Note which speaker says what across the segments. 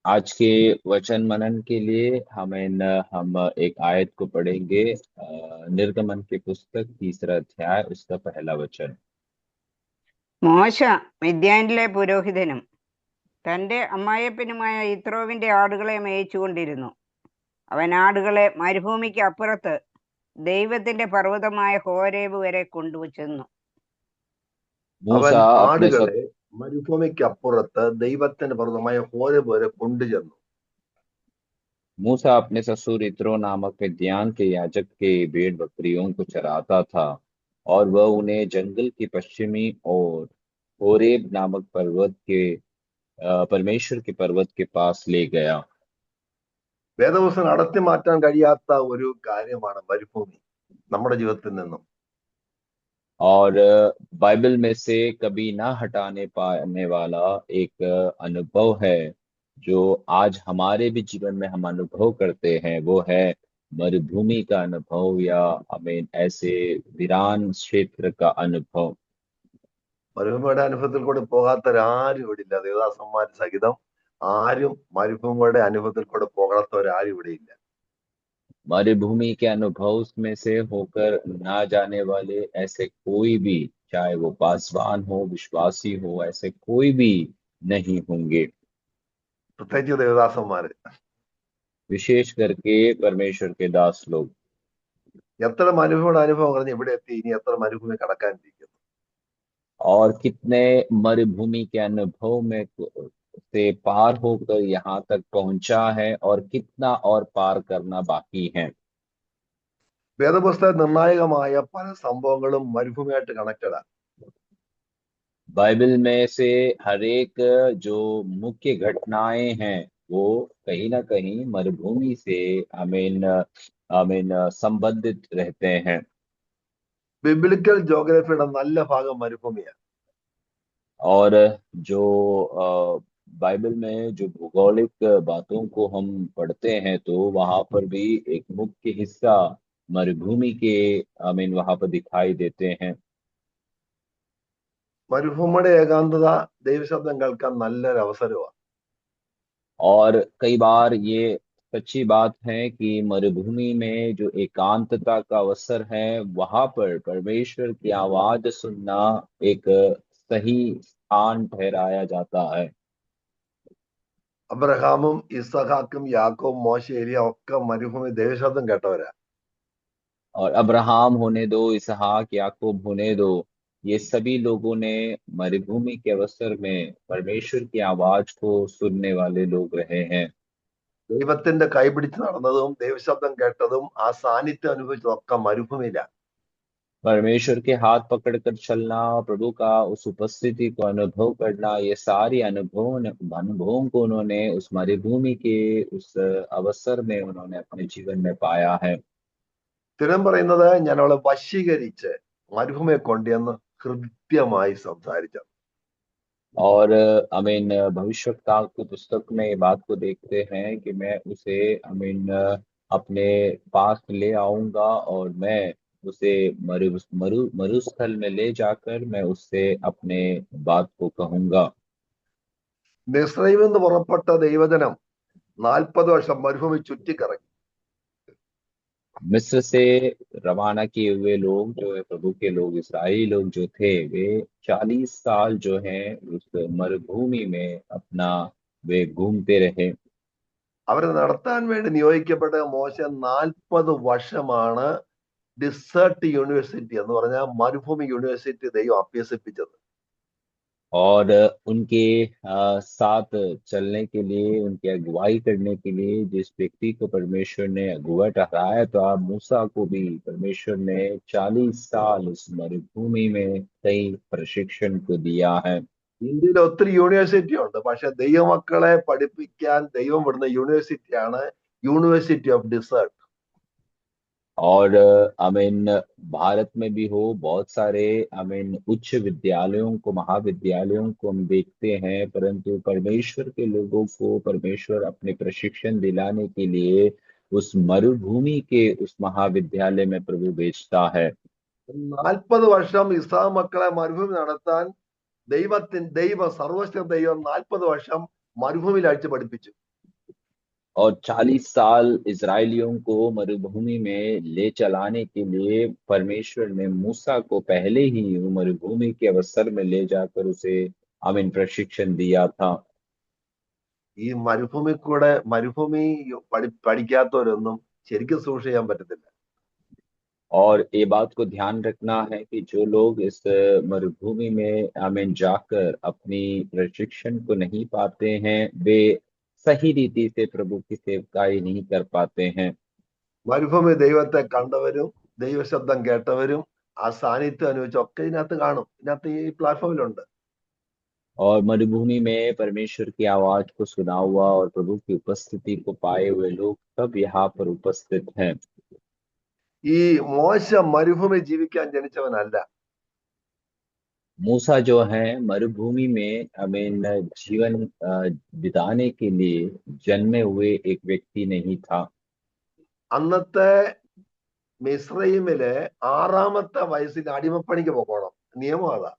Speaker 1: आज के वचन मनन के लिए हम एक आयत को पढ़ेंगे। निर्गमन की पुस्तक 3रा अध्याय उसका पहला वचन।
Speaker 2: മോശ മിദ്യാനിലെ പുരോഹിതനും തന്റെ അമ്മായപ്പനുമായ യിത്രോവിന്റെ ആടുകളെ മേയിച്ചുകൊണ്ടിരുന്നു. അവൻ ആടുകളെ മരുഭൂമിക്ക് അപ്പുറത്ത് ദൈവത്തിന്റെ പർവ്വതമായ ഹോരേബ് വരെ കൊണ്ടുചെന്നു.
Speaker 3: അവൻ
Speaker 1: मूसा अपने
Speaker 3: ആടുകളെ മരുഭൂമിക്ക് അപ്പുറത്ത് ദൈവത്തിന്റെ പർവ്വതമായ ഹോരേബ് വരെ കൊണ്ടുചെന്നു.
Speaker 1: मूसा अपने ससुर इत्रो नामक मिद्यान के याजक के भेड़ बकरियों को चराता था, और वह उन्हें जंगल की पश्चिमी और होरेब नामक पर्वत के परमेश्वर के पर्वत के पास ले गया।
Speaker 3: വേദപുസ്തകം നടത്തി മാറ്റാൻ കഴിയാത്ത ഒരു കാര്യമാണ് മരുഭൂമി നമ്മുടെ ജീവിതത്തിൽ നിന്നും.
Speaker 1: और बाइबल में से कभी ना हटाने पाने वाला एक अनुभव है जो आज हमारे भी जीवन में हम अनुभव करते हैं, वो है मरुभूमि का अनुभव, या हमें ऐसे वीरान क्षेत्र का अनुभव।
Speaker 3: മരുഭൂമിയുടെ അനുഭവത്തിൽ കൂടെ പോകാത്തവരാരും ഇവിടെ ഇല്ല. ദേവദാസന്മാർ സഹിതം ആരും മരുഭൂമിയുടെ അനുഭവത്തിൽ കൂടെ പോകാത്തവരാരും ഇവിടെ ഇല്ല.
Speaker 1: मरुभूमि के अनुभव में से होकर ना जाने वाले ऐसे कोई भी, चाहे वो पासवान हो, विश्वासी हो, ऐसे कोई भी नहीं होंगे।
Speaker 3: പ്രത്യേകിച്ച് ദേവദാസന്മാര്
Speaker 1: विशेष करके परमेश्वर के दास लोग।
Speaker 3: എത്ര മരുഭൂമിയുടെ അനുഭവം പറഞ്ഞ് ഇവിടെ എത്തി, ഇനി എത്ര മരുഭൂമി കടക്കാനിരിക്കുന്നു.
Speaker 1: और कितने मरुभूमि के अनुभव में से पार होकर यहाँ तक पहुंचा है, और कितना और पार करना बाकी है।
Speaker 3: വേദപുസ്തക നിർണായകമായ പല സംഭവങ്ങളും മരുഭൂമിയായിട്ട് കണക്റ്റഡാണ്.
Speaker 1: बाइबल में से हर एक जो मुख्य घटनाएं हैं वो कहीं ना कहीं मरुभूमि से आमीन आमीन संबंधित रहते हैं।
Speaker 3: ബിബ്ലിക്കൽ ജോഗ്രഫിയുടെ നല്ല ഭാഗം മരുഭൂമിയാണ്.
Speaker 1: और जो बाइबल में जो भौगोलिक बातों को हम पढ़ते हैं तो वहां पर भी एक मुख्य हिस्सा मरुभूमि के आमीन वहां पर दिखाई देते हैं।
Speaker 3: മരുഭൂമിയുടെ ഏകാന്തത ദൈവശബ്ദം കേൾക്കാൻ നല്ലൊരു അവസരമാണ്.
Speaker 1: और कई बार ये सच्ची बात है कि मरुभूमि में जो एकांतता का अवसर है वहां पर परमेश्वर की आवाज सुनना एक सही स्थान ठहराया जाता है।
Speaker 3: അബ്രഹാമും ഇസഹാക്കും യാക്കോബും മോശ ഏലിയ ഒക്കെ മരുഭൂമി ദൈവശബ്ദം കേട്ടവരാ.
Speaker 1: और अब्राहम होने दो, इसहाक, याकूब होने दो, ये सभी लोगों ने मरुभूमि के अवसर में परमेश्वर की आवाज को सुनने वाले लोग रहे हैं।
Speaker 3: ദൈവത്തിന്റെ കൈപിടിച്ച് നടന്നതും ദൈവശബ്ദം കേട്ടതും ആ സാന്നിധ്യം അനുഭവിച്ചതും ഒക്കെ മരുഭൂമിയിലാണ്.
Speaker 1: परमेश्वर के हाथ पकड़कर चलना, प्रभु का उस उपस्थिति को अनुभव करना, ये सारी अनुभवों को उन्होंने उस मरुभूमि के उस अवसर में उन्होंने अपने जीवन में पाया है।
Speaker 3: തിരം പറയുന്നത് ഞാൻ അവളെ വശീകരിച്ച് മരുഭൂമിയെ കൊണ്ടുവന്ന് കൃത്യമായി സംസാരിച്ചു.
Speaker 1: और अमीन भविष्यवक्ता की पुस्तक में ये बात को देखते हैं कि मैं उसे अमीन अपने पास ले आऊंगा, और मैं उसे मरुस्थल में ले जाकर मैं उससे अपने बात को कहूंगा।
Speaker 3: മിസ്രൈമിൽ നിന്ന് പുറപ്പെട്ട ദൈവജനം 40 വർഷം മരുഭൂമി ചുറ്റിക്കറങ്ങി.
Speaker 1: मिस्र से रवाना किए हुए लोग जो है, प्रभु के लोग, इसराइली लोग जो थे, वे 40 साल जो हैं उस मरुभूमि में अपना वे घूमते रहे।
Speaker 3: അവരെ നടത്താൻ വേണ്ടി നിയോഗിക്കപ്പെട്ട മോശ 40 വർഷമാണ് ഡിസേർട്ട് യൂണിവേഴ്സിറ്റി എന്ന് പറഞ്ഞ മരുഭൂമി യൂണിവേഴ്സിറ്റി ദൈവം അഭ്യസിപ്പിച്ചത്.
Speaker 1: और उनके साथ चलने के लिए, उनकी अगुवाई करने के लिए जिस व्यक्ति को परमेश्वर ने अगुवा ठहराया, तो आप मूसा को भी परमेश्वर ने 40 साल उस मरुभूमि में कई प्रशिक्षण को दिया है।
Speaker 3: ഇന്ത്യയിൽ ഒത്തിരി യൂണിവേഴ്സിറ്റി ഉണ്ട്, പക്ഷെ ദൈവമക്കളെ പഠിപ്പിക്കാൻ ദൈവം വിടുന്ന യൂണിവേഴ്സിറ്റിയാണ് യൂണിവേഴ്സിറ്റി ഓഫ് ഡിസേർട്ട്.
Speaker 1: और अमीन भारत में भी हो बहुत सारे अमीन उच्च विद्यालयों को, महाविद्यालयों को हम देखते हैं, परंतु परमेश्वर के लोगों को परमेश्वर अपने प्रशिक्षण दिलाने के लिए उस मरुभूमि के उस महाविद्यालय में प्रभु भेजता है।
Speaker 3: 40 വർഷം ഇസ്രായേൽ മക്കളെ മരുഭൂമി നടത്താൻ ദൈവം സർവശക്ത ദൈവം 40 വർഷം മരുഭൂമിയിൽ അഴിച്ച് പഠിപ്പിച്ചു.
Speaker 1: और 40 साल इजरायलियों को मरुभूमि में ले चलाने के लिए परमेश्वर ने मूसा को पहले ही वो मरुभूमि के अवसर में ले जाकर उसे प्रशिक्षण दिया था।
Speaker 3: ഈ മരുഭൂമി കൂടെ മരുഭൂമി പഠിക്കാത്തവരൊന്നും ശരിക്കും സൂക്ഷിക്കാൻ പറ്റത്തില്ല.
Speaker 1: और ये बात को ध्यान रखना है कि जो लोग इस मरुभूमि में जाकर अपनी प्रशिक्षण को नहीं पाते हैं, वे सही रीति से प्रभु की सेवकाई नहीं कर पाते हैं।
Speaker 3: മരുഭൂമി ദൈവത്തെ കണ്ടവരും ദൈവശബ്ദം കേട്ടവരും ആ സാന്നിധ്യം അനുഭവിച്ചൊക്കെ ഇതിനകത്ത് കാണും. ഇതിനകത്ത് ഈ പ്ലാറ്റ്ഫോമിലുണ്ട്.
Speaker 1: और मरुभूमि में परमेश्वर की आवाज को सुना हुआ और प्रभु की उपस्थिति को पाए हुए लोग सब यहाँ पर उपस्थित हैं।
Speaker 3: ഈ മോശ മരുഭൂമി ജീവിക്കാൻ ജനിച്ചവനല്ല.
Speaker 1: मूसा जो है मरुभूमि में जीवन बिताने के लिए जन्मे हुए एक व्यक्ति नहीं था।
Speaker 3: അന്നത്തെ മിസ്രൈമിലെ 6-ാമത്തെ വയസ്സിൽ അടിമപ്പണിക്ക് പോകണം. നിയമം അതാ.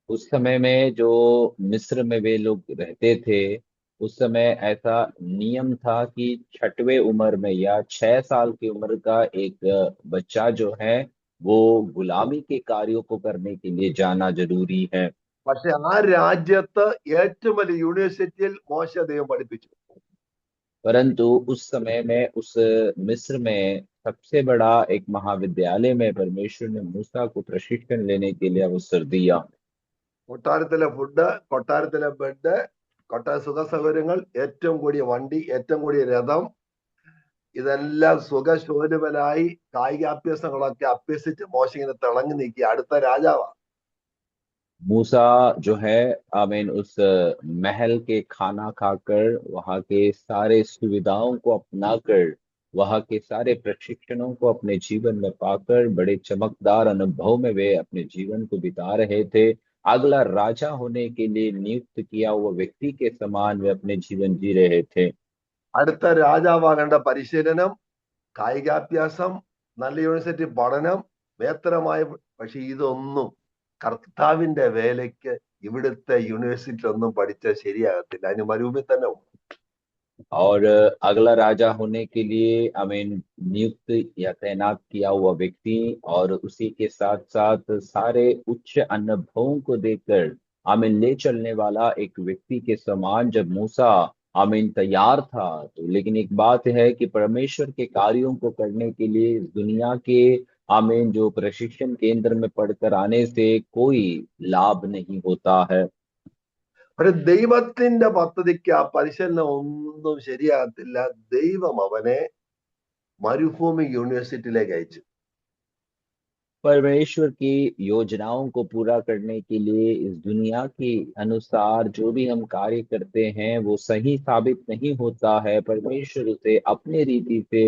Speaker 1: उस समय में जो मिस्र में वे लोग रहते थे, उस समय ऐसा नियम था कि 6वें उम्र में या 6 साल की उम्र का एक बच्चा जो है वो गुलामी के कार्यों को करने के लिए जाना जरूरी है।
Speaker 3: പക്ഷെ ആ രാജ്യത്ത് ഏറ്റവും വലിയ യൂണിവേഴ്സിറ്റിയിൽ മോശ ദൈവം പഠിപ്പിച്ചു.
Speaker 1: परंतु उस समय में उस मिस्र में सबसे बड़ा एक महाविद्यालय में परमेश्वर ने मूसा को प्रशिक्षण लेने के लिए अवसर दिया।
Speaker 3: കൊട്ടാരത്തിലെ ഫുഡ്, കൊട്ടാരത്തിലെ ബെഡ്, കൊട്ടാര സുഖ സൗകര്യങ്ങൾ, ഏറ്റവും കൂടിയ വണ്ടി, ഏറ്റവും കൂടിയ രഥം, ഇതെല്ലാം സുഖശോഭനായി കായികാഭ്യാസങ്ങളൊക്കെ അഭ്യസിച്ച് മോശ ഇങ്ങനെ തിളങ്ങി നിൽക്കുക. അടുത്ത രാജാവാ.
Speaker 1: मूसा जो है उस महल के खाना खाकर, वहाँ के सारे सुविधाओं को अपनाकर, वहाँ के सारे प्रशिक्षणों को अपने जीवन में पाकर बड़े चमकदार अनुभव में वे अपने जीवन को बिता रहे थे। अगला राजा होने के लिए नियुक्त किया हुआ व्यक्ति के समान वे अपने जीवन जी रहे थे।
Speaker 3: അടുത്ത രാജാവാകേണ്ട പരിശീലനം, കായികാഭ്യാസം, നല്ല യൂണിവേഴ്സിറ്റി പഠനം, വേത്തരമായ. പക്ഷെ ഇതൊന്നും കർത്താവിന്റെ വേലയ്ക്ക് ഇവിടുത്തെ യൂണിവേഴ്സിറ്റി ഒന്നും പഠിച്ചാൽ ശരിയാകത്തില്ല. അതിന് മരുഭൂമി തന്നെ പോകും.
Speaker 1: और अगला राजा होने के लिए नियुक्त या तैनात किया हुआ व्यक्ति और उसी के साथ साथ सारे उच्च अनुभवों को देकर ले चलने वाला एक व्यक्ति के समान जब मूसा तैयार था, तो लेकिन एक बात है कि परमेश्वर के कार्यों को करने के लिए इस दुनिया के जो प्रशिक्षण केंद्र में पढ़कर आने से कोई लाभ नहीं होता है।
Speaker 3: പക്ഷെ ദൈവത്തിന്റെ പദ്ധതിക്ക് ആ പരിശീലനം ഒന്നും ശരിയാകത്തില്ല. ദൈവം അവനെ മരുഭൂമി യൂണിവേഴ്സിറ്റിയിലേക്ക് അയച്ചു.
Speaker 1: परमेश्वर की योजनाओं को पूरा करने के लिए इस दुनिया के अनुसार जो भी हम कार्य करते हैं वो सही साबित नहीं होता है। परमेश्वर उसे अपनी रीति से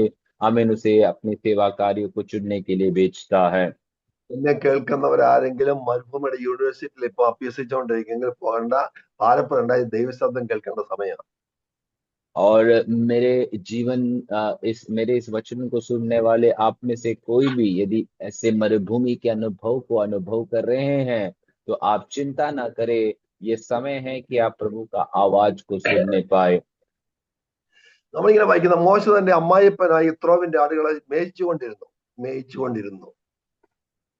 Speaker 1: उसे अपने सेवा कार्यों को चुनने के लिए भेजता है।
Speaker 3: എന്നെ കേൾക്കുന്നവരാരെങ്കിലും മരുഭൂമിയുടെ യൂണിവേഴ്സിറ്റിയിൽ ഇപ്പൊ അഭ്യസിച്ചുകൊണ്ടിരിക്കുമെങ്കിൽ പോകണ്ട, ഭാരപ്പെടേണ്ട. ദൈവശബ്ദം കേൾക്കേണ്ട സമയമാണ്.
Speaker 1: और मेरे इस वचन को सुनने वाले आप में से कोई भी यदि ऐसे मरुभूमि के अनुभव को अनुभव कर रहे हैं, तो आप चिंता ना करें। ये समय है कि आप प्रभु का आवाज को सुनने पाए।
Speaker 3: നമ്മളിങ്ങനെ വായിക്കുന്ന മോശ തന്റെ അമ്മായിപ്പനായ യിത്രോവിന്റെ ആടുകളെ മേയിച്ചുകൊണ്ടിരുന്നു.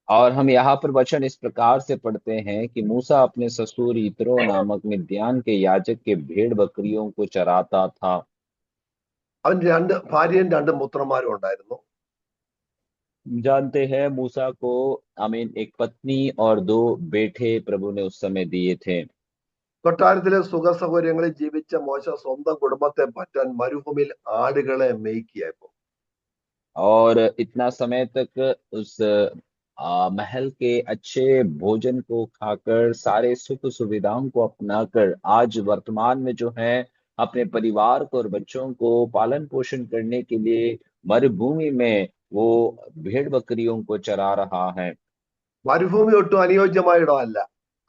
Speaker 1: और हम यहाँ पर वचन इस प्रकार से पढ़ते हैं कि मूसा अपने ससुर यित्रो नामक मिद्यान के याजक के भेड़ बकरियों को चराता था।
Speaker 3: അവന് 2 ഭാര്യയും 2 പുത്രന്മാരും ഉണ്ടായിരുന്നു.
Speaker 1: जानते हैं मूसा को एक पत्नी और 2 बेटे प्रभु ने उस समय दिए थे।
Speaker 3: കൊട്ടാരത്തിലെ സുഖ സൗകര്യങ്ങളിൽ ജീവിച്ച മോശ സ്വന്തം കുടുംബത്തെ പറ്റാൻ മരുഭൂമിയിൽ ആടുകളെ മേയ്ക്കുകയായിരുന്നു.
Speaker 1: और इतना समय तक उस महल के अच्छे भोजन को खाकर, सारे सुख सुविधाओं को अपनाकर, आज वर्तमान में जो है अपने परिवार को और बच्चों को पालन पोषण करने के लिए मरुभूमि में वो भेड़ बकरियों को चरा रहा है।
Speaker 3: മരുഭൂമി ഒട്ടും അനുയോജ്യമായ ഇടമല്ല,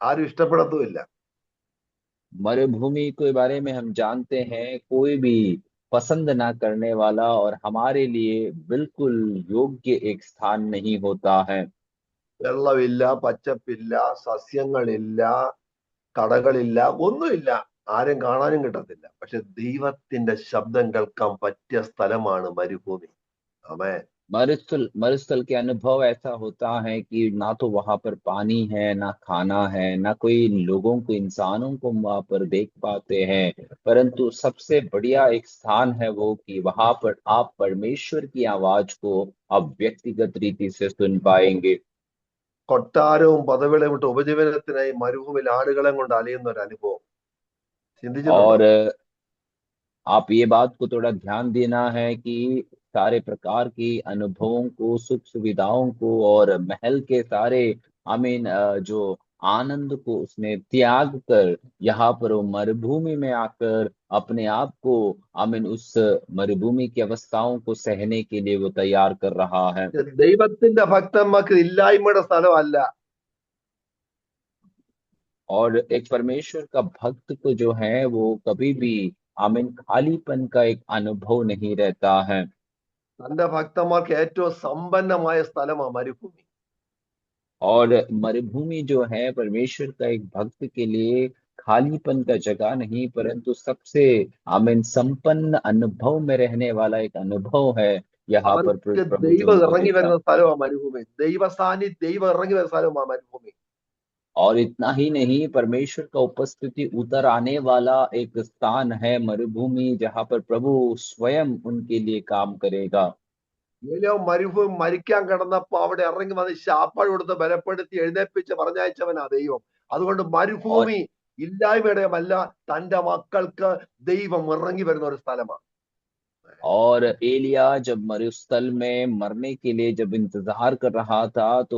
Speaker 3: ആരും ഇഷ്ടപ്പെടത്തുമില്ല.
Speaker 1: मरुभूमि के बारे में हम जानते हैं, कोई भी पसंद ना करने वाला और हमारे लिए बिल्कुल योग्य एक स्थान नहीं होता है।
Speaker 3: വെള്ളമില്ല, പച്ചപ്പില്ല, സസ്യങ്ങളില്ല, കടകളില്ല, ഒന്നുമില്ല. ആരും കാണാനും കിട്ടത്തില്ല. പക്ഷെ ദൈവത്തിന്റെ ശബ്ദം കേൾക്കാൻ പറ്റിയ സ്ഥലമാണ് മരുഭൂമി. ആമേൻ.
Speaker 1: मरुस्थल के अनुभव ऐसा होता है कि ना तो वहां पर पानी है, ना खाना है, ना कोई लोगों को, इंसानों को वहां पर देख पाते हैं, परंतु सबसे बढ़िया एक स्थान है वो कि वहां पर आप परमेश्वर की आवाज को अब व्यक्तिगत रीति से सुन पाएंगे।
Speaker 3: കൊട്ടാരവും പദവികളും വിട്ട് ഉപജീവനത്തിനായി മരുഭൂമിയിൽ ആടുകളെ കൊണ്ട് അലയുന്ന ഒരു അനുഭവം ചിന്തിച്ചിട്ടുണ്ടോ?
Speaker 1: और आप ये बात को थोड़ा ध्यान देना है कि सारे प्रकार की अनुभवों को, सुख सुविधाओं को और महल के सारे जो आनंद को उसने त्याग कर यहाँ पर वो मरुभूमि में आकर अपने आप को उस मरुभूमि की अवस्थाओं को सहने के लिए वो तैयार कर रहा है।
Speaker 3: ദൈവത്തിന്റെ ഭക്തന്മാർക്ക് ഇല്ലായ്മയുടെ സ്ഥലമല്ല.
Speaker 1: और एक परमेश्वर का भक्त को जो है वो कभी भी खालीपन का एक अनुभव नहीं रहता है।
Speaker 3: തന്റെ ഭക്തന്മാർക്ക് ഏറ്റവും സമ്പന്നമായ സ്ഥലമാണ് മരുഭൂമി.
Speaker 1: और मरुभूमि जो है परमेश्वर का एक भक्त के लिए खालीपन का जगह नहीं, परंतु सबसे संपन्न अनुभव में रहने वाला एक अनुभव है। यहाँ पर
Speaker 3: അവർക്ക്
Speaker 1: प्रभु जो
Speaker 3: ദൈവം
Speaker 1: उनको
Speaker 3: ഇറങ്ങി
Speaker 1: देता।
Speaker 3: വരുന്ന സ്ഥലമാണ് മരുഭൂമി. ദൈവം ഇറങ്ങി വരുന്ന സ്ഥലമാണ് മരുഭൂമി.
Speaker 1: और इतना ही नहीं, परमेश्वर का उपस्थिति उतर आने वाला एक स्थान है मरुभूमि, जहाँ पर प्रभु स्वयं उनके लिए काम करेगा।
Speaker 3: ഏലിയാവ് മരുഭൂമി മരിക്കാൻ കിടന്നപ്പോ അവിടെ ഇറങ്ങി വന്ന് ശാപ്പാട് കൊടുത്ത് ബലപ്പെടുത്തി എഴുന്നേൽപ്പിച്ച് പറഞ്ഞയച്ചവനാ ദൈവം. അതുകൊണ്ട്
Speaker 1: और
Speaker 3: മരുഭൂമി ഇല്ലായ്മയുടെയുമല്ല, തന്റെ മക്കൾക്ക് ദൈവം ഇറങ്ങി വരുന്ന ഒരു സ്ഥലമാണ്.
Speaker 1: और एलिया जब मरुस्थल में मरने के लिए जब इंतजार कर रहा था, तो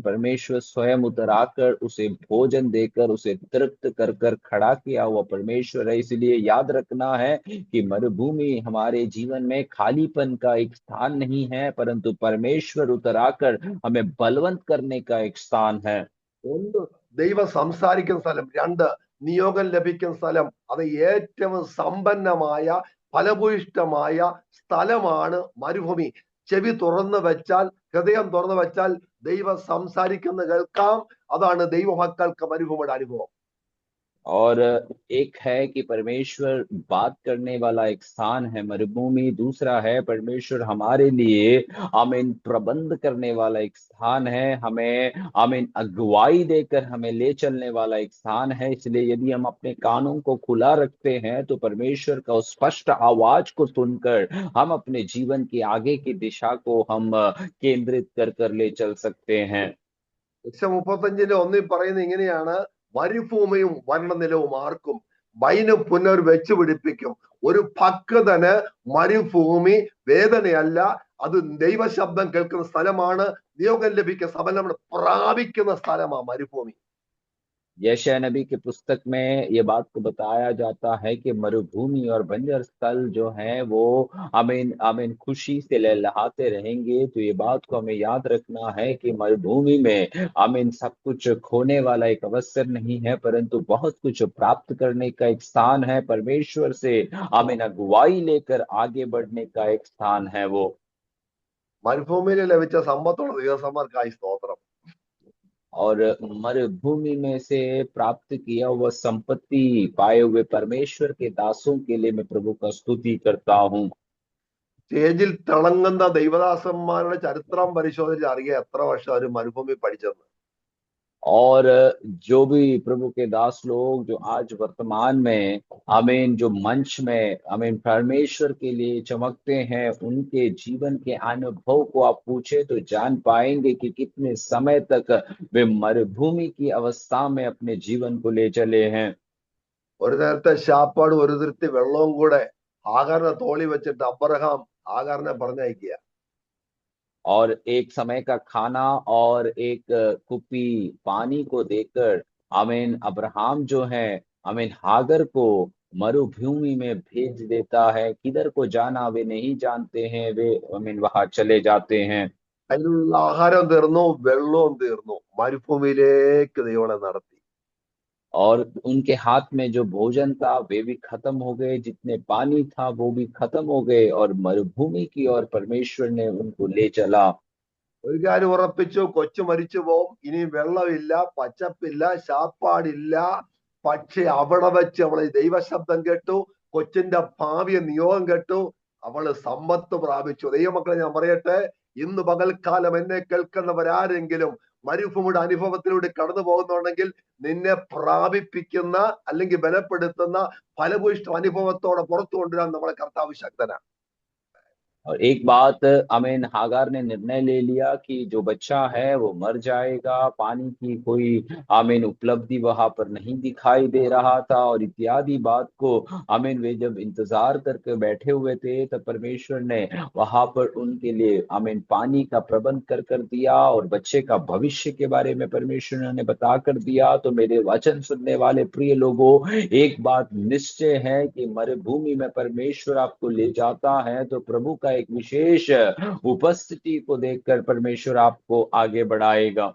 Speaker 1: परमेश्वर स्वयं उतर आकर उसे भोजन देकर उसे तृप्त कर कर खड़ा किया हुआ परमेश्वर है। इसलिए याद रखना है कि मरुभूमि हमारे जीवन में खालीपन का एक स्थान नहीं है, परंतु परमेश्वर उतर आकर हमें बलवंत करने का एक स्थान है।
Speaker 3: ഒന്ന്, ദൈവം സംസാരിക്കുന്ന സ്ഥലം. രണ്ട്, നിയോഗം ലഭിക്കുന്ന സ്ഥലം. അത് ഏറ്റവും സമ്പന്നമായ ഫലഭൂയിഷ്ടമായ സ്ഥലമാണ് മരുഭൂമി. ചെവി തുറന്നു വെച്ചാൽ, ഹൃദയം തുറന്നു വെച്ചാൽ ദൈവം സംസാരിക്കുന്ന കേൾക്കാം. അതാണ് ദൈവമക്കൾക്ക് മരുഭൂമിയുടെ അനുഭവം.
Speaker 1: और एक है कि परमेश्वर बात करने वाला एक स्थान है मरुभूमि, दूसरा है परमेश्वर हमारे लिए प्रबंध करने वाला एक स्थान है, हमें अगुवाई देकर हमें ले चलने वाला एक स्थान है। इसलिए यदि हम अपने कानों को खुला रखते हैं तो परमेश्वर का उस स्पष्ट आवाज को सुनकर हम अपने जीवन की आगे की दिशा को हम केंद्रित कर कर ले चल सकते हैं।
Speaker 3: 1:35 പറയുന്നത് ഇങ്ങനെയാണ്: മരുഭൂമിയും വരണ്ടനിലവും ആർക്കും വൈന് പുനർ വെച്ച് പിടിപ്പിക്കും. ഒരു ഭക്തന് മരുഭൂമി വേദനയല്ല, അത് ദൈവശബ്ദം കേൾക്കുന്ന സ്ഥലമാണ്. നിയോഗം ലഭിക്കുന്ന സഫലം പ്രാപിക്കുന്ന സ്ഥലമാണ് മരുഭൂമി.
Speaker 1: यशायाह नबी के पुस्तक में ये बात को बताया जाता है कि मरुभूमि और बंजर स्थल जो है वो आमीन खुशी से लहलहाते रहेंगे। तो ये बात को हमें याद रखना है कि मरुभूमि में सब कुछ खोने वाला एक अवसर नहीं है, परंतु बहुत कुछ प्राप्त करने का एक स्थान है। परमेश्वर से अगुवाई लेकर आगे बढ़ने का एक स्थान है वो।
Speaker 3: മരുഭൂമിയിൽ ലഭിച്ച സമ്പത്തുള്ള ദിവസന്മാർക്കായി സ്തോത്രം.
Speaker 1: और मरुभूमि में से प्राप्त किया हुआ संपत्ति पाए हुए परमेश्वर के दासों के लिए मैं प्रभु का स्तुति करता हूँ।
Speaker 3: സ്റ്റേജിൽ തിളങ്ങുന്ന ദൈവദാസന്മാരുടെ ചരിത്രം പരിശോധിച്ച് അറിയാം എത്ര വർഷം അവർ മരുഭൂമി പഠിച്ചെന്ന്.
Speaker 1: और जो भी प्रभु के दास लोग जो आज वर्तमान में जो मंच में परमेश्वर के लिए चमकते हैं, उनके जीवन के अनुभव को आप पूछे तो जान पाएंगे कि कितने समय तक वे मरुभूमि की अवस्था में अपने जीवन को ले चले हैं।
Speaker 3: ഒരു നേരത്തെ ശാപ്പാട് ഒരു തിരുത്തി വെള്ളവും കൂടെ ആകാറിനെ തോളി വെച്ചിട്ട് അബ്രഹാം ആകാറിനെ പറഞ്ഞയക്കുക.
Speaker 1: और एक समय का खाना और एक कुप्पी पानी को देकर अब्राहम जो है हागर को मरुभूमि में भेज देता है। किधर को जाना वे नहीं जानते हैं, वे वहां चले जाते हैं।
Speaker 3: അതിനുള്ള ആഹാരം തീർന്നു, വെള്ളവും തീർന്നു. മരുഭൂമിയിലേക്ക് ദൈവങ്ങളെ നടത്തി.
Speaker 1: और उनके हाथ में जो भोजन था वे भी खत्म हो गए, जितने पानी था वो भी खत्म हो गए, और मरुभूमि की ओर परमेश्वर ने उनको ले चला।
Speaker 3: ഒരു കാര്യം ഉറപ്പിച്ചു: കൊച്ചു മരിച്ചു പോവും, ഇനി വെള്ളമില്ല, പച്ചപ്പില്ല, ശാപ്പാടില്ല, പക്ഷെ അവിടെ വെച്ച് അവള് ദൈവശബ്ദം കേട്ടു, കൊച്ചിന്റെ ഭാവിയെ നിയോഗം കേട്ടു, അവള് സമ്പത്ത് പ്രാപിച്ചു. ദൈവമക്കളെ ഞാൻ പറയട്ടെ, ഇന്ന് പകൽക്കാലം എന്നെ കേൾക്കുന്നവരാരെങ്കിലും മരുഭൂമിയുടെ അനുഭവത്തിലൂടെ കടന്നു പോകുന്നുണ്ടെങ്കിൽ നിന്നെ പ്രാപിപ്പിക്കുന്ന അല്ലെങ്കിൽ ബലപ്പെടുത്തുന്ന ഫലഭൂയിഷ്ഠ അനുഭവത്തോടെ पुറത്തു കൊണ്ടുവരാൻ നമ്മളെ കർത്താവ് ശക്തനാണ്.
Speaker 1: और एक बात आमीन, हागार ने निर्णय ले लिया कि जो बच्चा है वो मर जाएगा, पानी की कोई आमीन उपलब्धि वहां पर नहीं दिखाई दे रहा था और इत्यादि बात को आमीन वे जब इंतजार करके बैठे हुए थे तब परमेश्वर ने वहां पर उनके लिए आमीन पानी का प्रबंध कर दिया और बच्चे का भविष्य के बारे में परमेश्वर ने बता कर दिया। तो मेरे वचन सुनने वाले प्रिय लोगों, एक बात निश्चय है कि मरुभूमि में परमेश्वर आपको ले जाता है तो प्रभु का एक विशेष उपस्थिति को देखकर परमेश्वर आपको आगे बढ़ाएगा।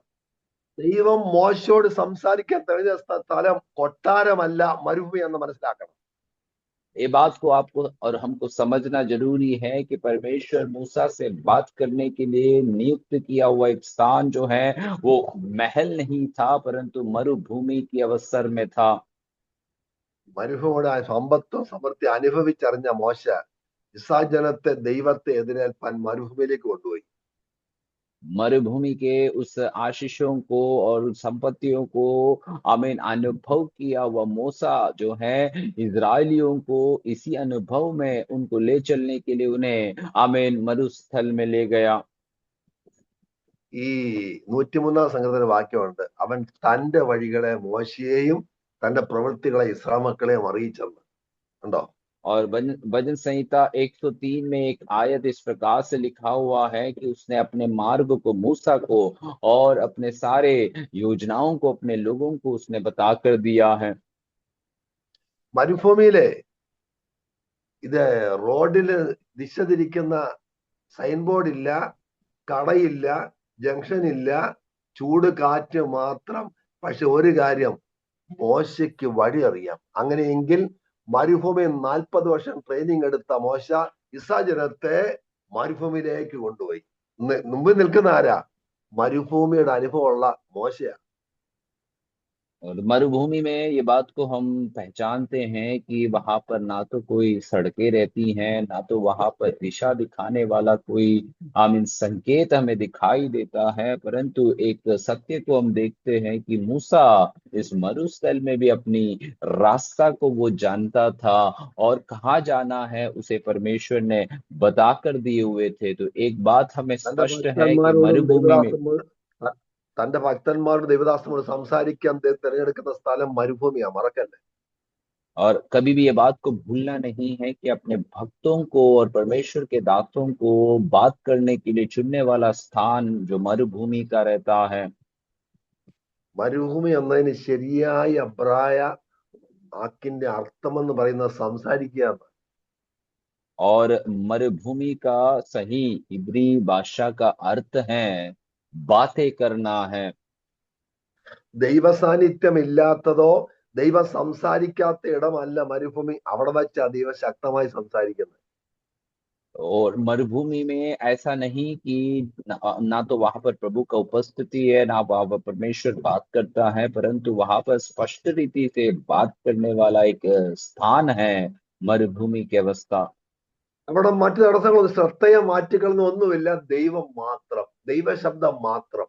Speaker 3: ദൈവം മോശയോട് സംസാരിക്കാൻ തെരഞ്ഞ സ്ഥലം കൊട്ടാരമല്ല, മരുഭൂമി എന്ന് മനസ്സിലാക്കണം.
Speaker 1: ये बात को आपको और हमको समझना जरूरी है कि परमेश्वर मूसा से बात करने के लिए नियुक्त किया हुआ एक स्थान जो है वो महल नहीं था परंतु मरुभूमि की अवसर में था।
Speaker 3: മരുഭൂമിയുടെ സമ്പത്തും സമൃദ്ധി അനുഭവിച്ചറിഞ്ഞ മോശ ഇസ്രായേൽ ജനത്തെ ദൈവത്തെ എതിരേൽപ്പാൻ മരുഭൂമിയിലേക്ക് കൊണ്ടുപോയി.
Speaker 1: मरुभूमि के उस आशीषों को और उस संपत्तियों को आमीन अनुभव किया हुआ मूसा जो है इजरायलियों को इसी अनुभव में उनको ले चलने के लिए उन्हें आमीन मरुस्थल में ले गया।
Speaker 3: ഈ 103 സംഘത്തിന് വാക്യമുണ്ട്, അവൻ തന്റെ വഴികളെ മോശയെയും തന്റെ പ്രവൃത്തികളെ ഇസ്രായേൽ മക്കളെയും അറിയിച്ചെന്ന്. ഉണ്ടോ?
Speaker 1: और भजन संहिता 103 में एक आयत इस प्रकार से लिखा हुआ है कि उसने अपने मार्ग को मूसा को और अपने सारे योजनाओं को अपने लोगों को उसने बता कर दिया है।
Speaker 3: മരുഭൂമിയിലെ ഇത് റോഡില് ദിശ തിരിക്കുന്ന സൈൻ ബോർഡ് ഇല്ല, കടയില്ല, ജംഗ്ഷൻ ഇല്ല, ചൂട് കാറ്റ് മാത്രം. പക്ഷെ ഒരു കാര്യം, മോശയ്ക്ക് വഴി അറിയാം. അങ്ങനെയെങ്കിൽ മരുഭൂമിയിൽ 40 വർഷം ട്രെയിനിങ് എടുത്ത മോശ ഇസ്രായേൽ ജനത്തെ മരുഭൂമിയിലേക്ക് കൊണ്ടുപോയി. മുമ്പിൽ നിൽക്കുന്ന ആരാ? മരുഭൂമിയുടെ അനുഭവമുള്ള മോശയാ.
Speaker 1: और मरुभूमि में ये बात को हम पहचानते हैं कि वहां पर ना तो कोई सड़कें रहती हैं, ना तो वहां पर दिशा दिखाने वाला कोई आमीन संकेत हमें दिखाई देता है, परंतु एक सत्य को हम देखते हैं कि मूसा इस मरुस्थल में भी अपनी रास्ता को वो जानता था और कहाँ जाना है उसे परमेश्वर ने बता कर दिए हुए थे। तो एक बात हमें
Speaker 3: തന്റെ
Speaker 1: स्पष्ट है कि
Speaker 3: ഭക്തന്മാരോടും
Speaker 1: मरुभूमि में
Speaker 3: തന്റെ ഭക്തന്മാരോട് ദൈവദാസനോട് സംസാരിക്കാൻ തിരഞ്ഞെടുക്കുന്ന സ്ഥലം മരുഭൂമിയാ, മറക്കല്ലേ.
Speaker 1: और कभी भी ये बात को भूलना नहीं है कि अपने भक्तों को और परमेश्वर के दासों को बात करने के लिए चुनने वाला स्थान जो मरुभूमि का रहता है।
Speaker 3: മരുഭൂമി എന്നതിന് ശരിയായ അബ്രായ വാക്കിന്റെ അർത്ഥമെന്ന് പറയുന്നത് സംസാരിക്കുക.
Speaker 1: और मरुभूमि का सही इब्री भाषा का अर्थ है बातें करना है।
Speaker 3: ദൈവ സാന്നിധ്യം ഇല്ലാത്തതോ ദൈവം സംസാരിക്കാത്ത ഇടമല്ല മരുഭൂമി. അവിടെ വെച്ചാ ദൈവം ശക്തമായി സംസാരിക്കുന്നത്.
Speaker 1: और मरुभूमि में ऐसा नहीं कि ना तो वहां पर प्रभु का उपस्थिति है, ना वहां पर परमेश्वर बात करता है, परंतु वहां पर स्पष्ट रीति से बात करने वाला एक स्थान है मरुभूमि की अवस्था।
Speaker 3: അവിടെ മറ്റു തടസ്സങ്ങളൊന്നും ശ്രദ്ധേയ മാറ്റുകളൊന്നും ഒന്നുമില്ല, ദൈവം മാത്രം, ദൈവശബ്ദം മാത്രം.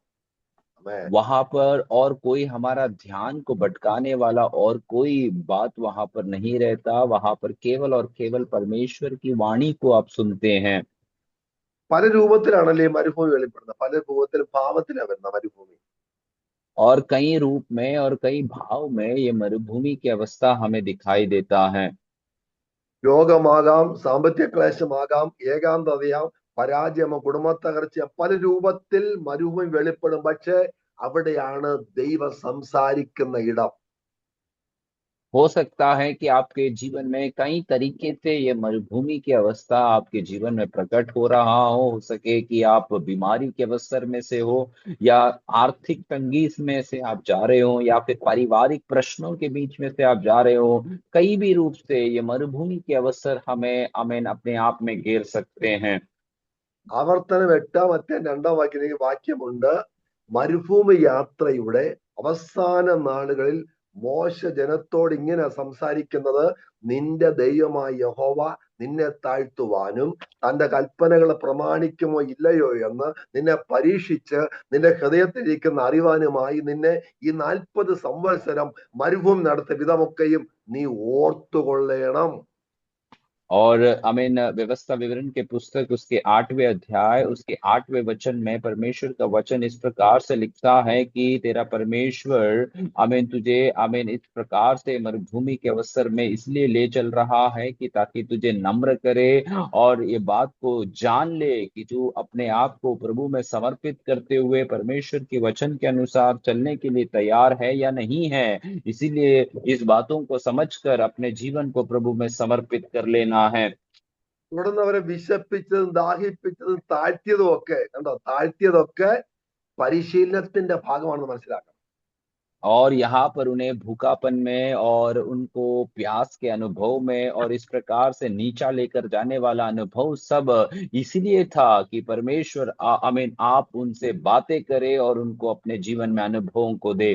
Speaker 1: वहां पर और कोई हमारा ध्यान को भटकाने वाला और कोई बात वहां पर नहीं रहता, वहां पर केवल और केवल परमेश्वर की वाणी को आप सुनते हैं।
Speaker 3: പല രൂപത്തിലാണല്ലേ മരുഭൂമി വെളിപ്പെടുന്നത്, പല രൂപത്തിലും ഭാവത്തിലാണ് വരുന്ന മരുഭൂമി.
Speaker 1: और कई रूप में और कई भाव में ये मरुभूमि की अवस्था हमें दिखाई देता है।
Speaker 3: രോഗമാകാം, സാമ്പത്തിക ക്ലേശമാകാം, ഏകാന്തതയാം, പരാജയമോ കുടുംബ തകർച്ച, പല രൂപത്തിൽ മരുഭൂമി വെളിപ്പെടും. പക്ഷെ അവിടെയാണ് ദൈവം സംസാരിക്കുന്ന ഇടം.
Speaker 1: हो सकता है कि आपके जीवन में कई तरीके से ये मरुभूमि की अवस्था आपके जीवन में प्रकट हो रहा हो सके कि आप बीमारी के अवसर में से हो या आर्थिक तंगी में से आप जा रहे हो या फिर पारिवारिक प्रश्नों के बीच में से आप जा रहे हो। कई भी रूप से ये मरुभूमि के अवसर हमें हमें अपने आप में घेर सकते हैं।
Speaker 3: ആവർത്തനം 8-2 വാക്യമുണ്ട്, മരുഭൂമി യാത്രയുടെ അവസാന നാളുകളിൽ മോശ ജനത്തോട് ഇങ്ങനെ സംസാരിക്കുന്നത്, നിന്റെ ദൈവമായ യഹോവ നിന്നെ താഴ്ത്തുവാനും തന്റെ കൽപ്പനകളെ പ്രമാണിക്കുമോ ഇല്ലയോ എന്ന് നിന്നെ പരീക്ഷിച്ച് നിന്റെ ഹൃദയത്തിലിരിക്കുന്ന അറിവാനുമായി നിന്നെ ഈ 40 സംവത്സരം മരുഭൂമി നടത്തിയ വിധമൊക്കെയും നീ ഓർത്തുകൊള്ളേണം.
Speaker 1: और अमीन व्यवस्था विवरण के पुस्तक उसके 8वें अध्याय उसके 8वें वचन में परमेश्वर का वचन इस प्रकार से लिखता है कि तेरा परमेश्वर अमीन तुझे अमीन इस प्रकार से मरुभूमि के अवसर में इसलिए ले चल रहा है कि ताकि तुझे नम्र करे और ये बात को जान ले कि तू अपने आप को प्रभु में समर्पित करते हुए परमेश्वर के वचन के अनुसार चलने के लिए तैयार है या नहीं है। इसीलिए इस बातों को समझकर अपने जीवन को प्रभु में समर्पित कर लेना है।
Speaker 3: തുടർന്ന് അവരെ വിശപ്പിച്ചതും ദാഹിപ്പിച്ചതും താഴ്ത്തിയതും ഒക്കെ കണ്ടോ, താഴ്ത്തിയതൊക്കെ പരിശീലനത്തിന്റെ ഭാഗമാണെന്ന് മനസ്സിലാക്കണം.
Speaker 1: और यहाँ पर उन्हें भूखापन में और उनको प्यास के अनुभव में और इस प्रकार से नीचा लेकर जाने वाला अनुभव सब इसीलिए था कि परमेश्वर आमीन आप उनसे बातें करे और उनको अपने जीवन में अनुभवों को दे।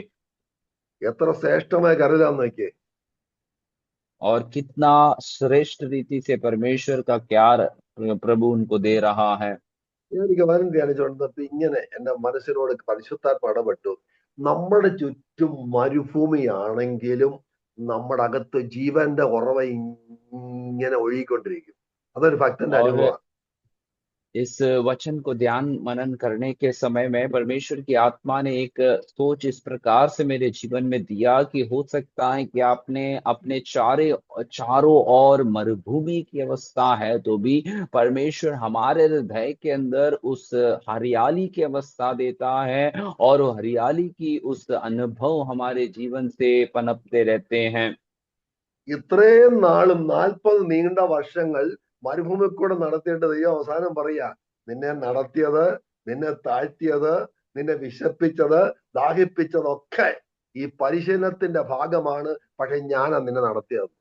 Speaker 3: എത്ര ശ്രേഷ്ഠമായ കരുതാന്ന് നോക്കിയേ.
Speaker 1: और कितना श्रेष्ठ रीति से परमेश्वर का प्यार प्रभु उनको दे रहा है।
Speaker 3: എനിക്ക് വരും ധ്യാനിച്ചുകൊണ്ടപ്പോ ഇങ്ങനെ എന്റെ മനസ്സിനോട് പരിശുദ്ധാത്മ ഇടപെട്ടു. നമ്മുടെ ചുറ്റും മരുഭൂമിയാണെങ്കിലും നമ്മുടെ അകത്ത് ജീവന്റെ ഉറവ ഇങ്ങനെ ഒഴുകിക്കൊണ്ടിരിക്കും. അതൊരു ഭക്തന്റെ
Speaker 1: और
Speaker 3: അനുഭവമാണ്.
Speaker 1: इस वचन को ध्यान मनन करने के समय में परमेश्वर की आत्मा ने एक सोच इस प्रकार से मेरे जीवन में दिया कि हो सकता है कि आपने अपने चारों ओर मरुभूमि की अवस्था है तो भी परमेश्वर हमारे हृदय के अंदर उस हरियाली की अवस्था देता है और वो हरियाली की उस अनुभव हमारे जीवन से पनपते रहते हैं।
Speaker 3: ഇത്രയും നാളും 40 നീണ്ട വർഷങ്ങൾ മരുഭൂമി കൂടെ നടത്തിയിട്ട് ദൈവം അവസാനം പറയാ, നിന്നെ നടത്തിയത്, നിന്നെ താഴ്ത്തിയത്, നിന്നെ വിശപ്പിച്ചത്, ദാഹിപ്പിച്ചതൊക്കെ ഈ പരിശീലനത്തിന്റെ ഭാഗമാണ്. പക്ഷെ ഞാനാ നിന്നെ നടത്തിയത്.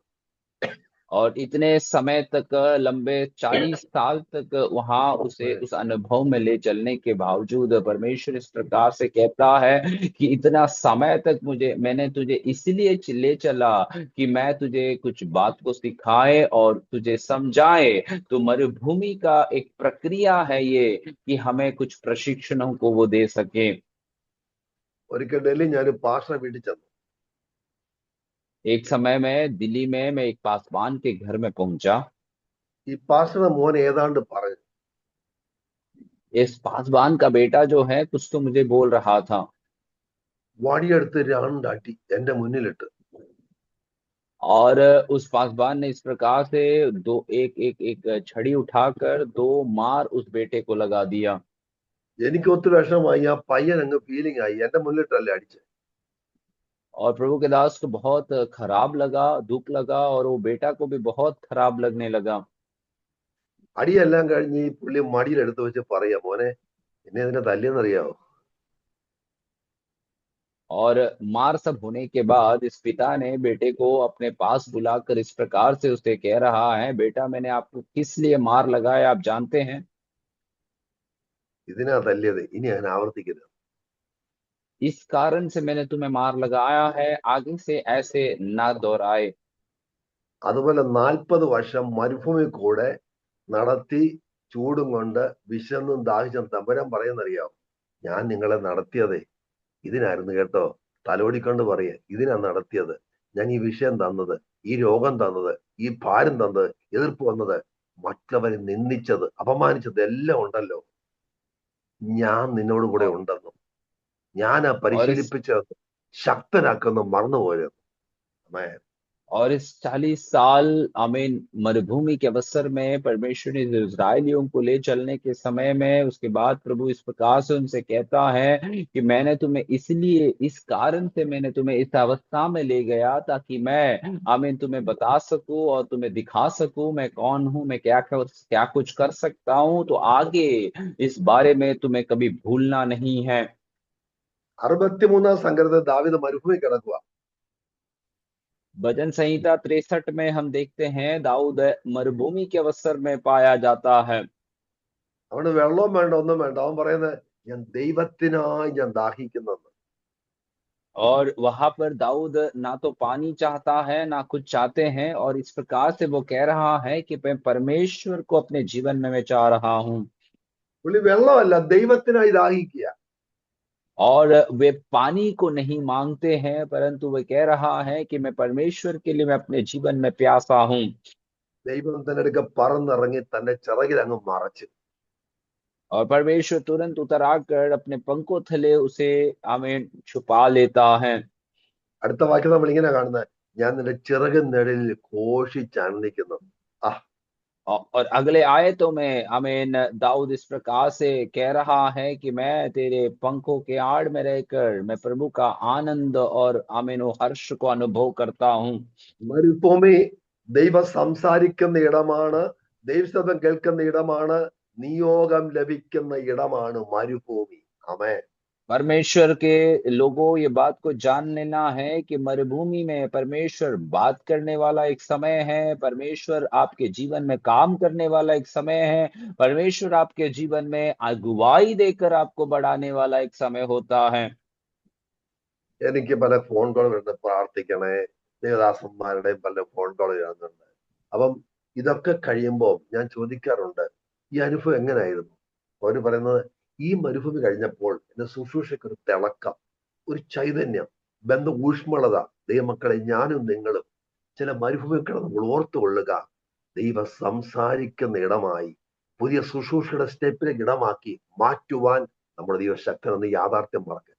Speaker 1: और इतने समय तक लंबे 40 साल तक वहां उसे उस अनुभव में ले चलने के बावजूद परमेश्वर इस प्रकार से कहता है कि इतना समय तक मैंने तुझे इसलिए ले चला कि मैं तुझे कुछ बात को सिखाए और तुझे समझाए। तो मरुभूमि का एक प्रक्रिया है ये कि हमें कुछ प्रशिक्षणों को वो दे सके।
Speaker 3: ഒരിക്കൽ ഡൽഹി ഞാൻ പാസ്റ്ററെ വീട്ടിൽ ചെന്നു.
Speaker 1: एक समय में दिल्ली में मैं एक पासवान के घर में पहुंचा।
Speaker 3: ഈ പാസ്റ്ററുടെ മോൻ ഏതാണ്ട് പറഞ്ഞു,
Speaker 1: इस पासवान का बेटा जो है कुछ तो मुझे बोल रहा था
Speaker 3: വടിയെടുത്ത് രണ്ടാട്ടി എന്റെ മുന്നിലിട്ട്.
Speaker 1: और उस पासवान ने इस प्रकार से दो एक एक एक छड़ी उठाकर 2 मार उस बेटे को लगा दिया।
Speaker 3: എനിക്ക് ഒത്തിരി വിഷമമായി. ആ പയ്യൻ അങ്ങ് ഫീലിംഗ് ആയി, എന്റെ മുന്നിലിട്ടല്ലേ അടിച്ചത്.
Speaker 1: और प्रभु के दास को बहुत खराब लगा, दुख लगा और वो बेटा को भी बहुत खराब लगने लगा।
Speaker 3: അടിയെല്ലാം കഴിഞ്ഞ് ഈ പുള്ളി മടിയിൽ എടുത്തു വെച്ച് പറയാ, മോനെ എന്നെ ഇതിനെ തല്ലിയെന്നറിയാവോ?
Speaker 1: और मार सब होने के बाद इस पिता ने बेटे को अपने पास बुलाकर इस प्रकार से उसे कह रहा है, बेटा मैंने आपको किस लिए मार लगाया आप जानते हैं?
Speaker 3: ഇതിനാ തല്ലിയത്, ഇനി അങ്ങനെ ആവർത്തിക്കരുത്.
Speaker 1: इस कारण से मैंने तुम्हें मार लगाया है, आगे से ऐसे ना दोहराए।
Speaker 3: അതുപോലെ 40 വർഷം മരുഭൂമി കൂടെ നടത്തി ചൂടും കൊണ്ട് വിശന്നും ദാഹിച്ചും തമ്പുരാൻ പറയുന്നറിയാം, ഞാൻ നിങ്ങളെ നടത്തിയതേ ഇതിനായിരുന്നു കേട്ടോ. തലോടിക്കൊണ്ട് പറയേ, ഇതിനാ നടത്തിയത്. ഞാൻ ഈ വിഷയം തന്നത്, ഈ രോഗം തന്നത്, ഈ ഭാരം തന്നത്, എതിർപ്പ് വന്നത്, മറ്റുള്ളവരെ നിന്ദിച്ചത്, അപമാനിച്ചത് എല്ലാം ഉണ്ടല്ലോ, ഞാൻ നിന്നോട് കൂടെ ഉണ്ടെന്നും ഞാൻ ആ
Speaker 1: और इस
Speaker 3: പരിശീലിപ്പിച്ചത് ശക്തനാക്കുന്നു മറന്നുപോയത്. അമ്മേ,
Speaker 1: और इस 40 साल आमीन मरुभूमि के अवसर में परमेश्वर ने इस्राएलियों को ले चलने के समय में उसके बाद प्रभु इस प्रकार से उनसे कहता है कि मैंने तुम्हें इसलिए इस कारण से मैंने तुम्हें इस अवस्था में ले गया ताकि मैं आमीन तुम्हें बता सकूं और तुम्हें दिखा सकूं मैं कौन हूं, मैं क्या कुछ कर सकता हूं। तो आगे इस बारे में तुम्हें कभी भूलना नहीं है।
Speaker 3: 63 സങ്കീർത്തനത്തിൽ ദാവീദ് മരുഭൂമി കിടക്കുക.
Speaker 1: भजन संहिता 63 में हम देखते हैं दाऊद मरुभूमि के अवसर में पाया जाता है।
Speaker 3: അവന് വെള്ളവും വേണ്ട, ഒന്നും വേണ്ട. അവൻ പറയുന്നത്, ഞാൻ ദൈവത്തിനായി ഞാൻ ദാഹിക്കുന്നെന്ന്.
Speaker 1: और वहां पर दाऊद ना तो पानी चाहता है ना कुछ चाहते हैं, और इस प्रकार से वो कह रहा है कि मैं परमेश्वर को अपने जीवन में मैं चाह रहा हूँ।
Speaker 3: പുള്ളി വെള്ളമല്ല ദൈവത്തിനായി ദാഹിക്കുക.
Speaker 1: और वे पानी को नहीं मांगते हैं, परंतु वे कह रहा है कि मैं परमेश्वर के लिए मैं अपने जीवन में प्यासा हूँ।
Speaker 3: ദൈവം തന്നെ എടുക്ക പറന്നിറങ്ങി തന്റെ ചിറകിൽ അങ്ങ് മറച്ചു.
Speaker 1: और परमेश्वर तुरंत उतर आकर अपने पंखों तले उसे हमें छुपा लेता है।
Speaker 3: അടുത്ത വാക്യം നമ്മൾ ഇങ്ങനെ കാണുന്നത്, ഞാൻ നിന്റെ ചിറക് നിഴലിൽ ഘോഷിച്ചാനന്ദിക്കുന്നു. ആ,
Speaker 1: और अगले आयतों में आमीन दाऊद इस प्रकार से कह रहा है कि मैं तेरे पंखों के आड़ में रहकर मैं प्रभु का आनंद और आमीन वो हर्ष को अनुभव करता हूँ।
Speaker 3: മരുഭൂമി ദൈവം സംസാരിക്കുന്ന ഇടമാണ്, ദൈവശബ്ദം കേൾക്കുന്ന ഇടമാണ്, നിയോഗം ലഭിക്കുന്ന ഇടമാണ് മരുഭൂമി. ആമേ.
Speaker 1: परमेश्वर के लोगों ये बात को जान लेना है कि मरुभूमि में परमेश्वर बात करने वाला एक समय है, परमेश्वर आपके जीवन में काम करने वाला एक समय है, परमेश्वर आपके जीवन में अगुवाई देकर आपको बढ़ाने वाला एक समय होता है।
Speaker 3: എനിക്ക് പല ഫോൺ കോൾ വരുന്നത്, പ്രാർത്ഥിക്കണേ, ദേവദാസന്മാരുടെയും പല ഫോൺ കോൾ വരുന്നുണ്ട്. അപ്പം ഇതൊക്കെ കഴിയുമ്പോൾ ഞാൻ ചോദിക്കാറുണ്ട്, ഈ അനുഭവം എങ്ങനെയായിരുന്നു? അവര് പറയുന്നത്, ഈ മരുഭൂമി കഴിഞ്ഞപ്പോൾ എന്റെ ശുശ്രൂഷയ്ക്ക് ഒരു തിളക്കം, ഒരു ചൈതന്യം, ഊഷ്മളത. ദൈവമക്കളെ, ഞാനും നിങ്ങളും ചില മരുഭൂമികൾ നമ്മൾ ഓർത്തുകൊള്ളുക, ദൈവം സംസാരിക്കുന്ന ഇടമായി, പുതിയ ശുശ്രൂഷയുടെ സ്റ്റെപ്പിലേക്ക് ഇടമാക്കി മാറ്റുവാൻ നമ്മുടെ ദൈവശക്തനെന്ന് യാഥാർത്ഥ്യം മറക്കുക.